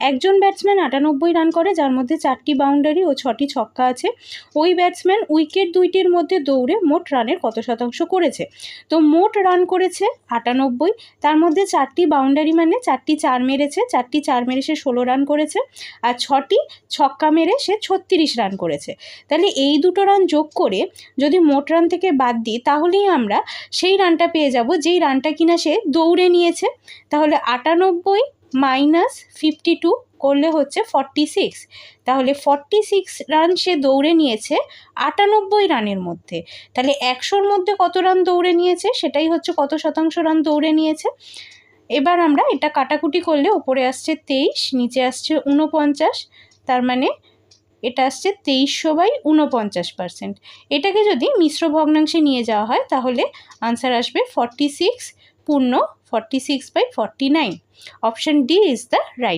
একজন batsman 98 run করে, যার মধ্যে 4টি বাউন্ডারি ও 6টি ছক্কা আছে। ওই ব্যাটসম্যান উইকেট 2টির মধ্যে দৌড়ে মোট রানের কত শতাংশ করেছে? তো মোট রান করেছে 98, তার মধ্যে 4টি বাউন্ডারি মানে 4টি 4 মেরেছে, 4টি 4 মেরে সে 16 রান করেছে, আর 6টি ছক্কা মেরে সে 36 রান করেছে। তাহলে এই দুটো রান যোগ করে যদি মোট রান থেকে বাদ দিই, তাহলেই আমরা সেই রানটা পেয়ে যাব যেই রানটা কিনা সে দৌড়ে নিয়েছে। তাহলে 98 মাইনাস 52 করলে হচ্ছে 46। তাহলে 46 রান সে দৌড়ে নিয়েছে 98 রানের মধ্যে। তাহলে 100-র মধ্যে কত রান দৌড়ে নিয়েছে সেটাই হচ্ছে কত শতাংশ রান দৌড়ে নিয়েছে। এবার আমরা এটা কাটাকুটি করলে ওপরে আসছে 23, নিচে আসছে 49, তার মানে এটা আসছে 2300/49%। এটাকে যদি মিশ্র ভগ্নাংশে নিয়ে যাওয়া হয় তাহলে আনসার আসবে 46 পূর্ণ 46/49। Option D is the right.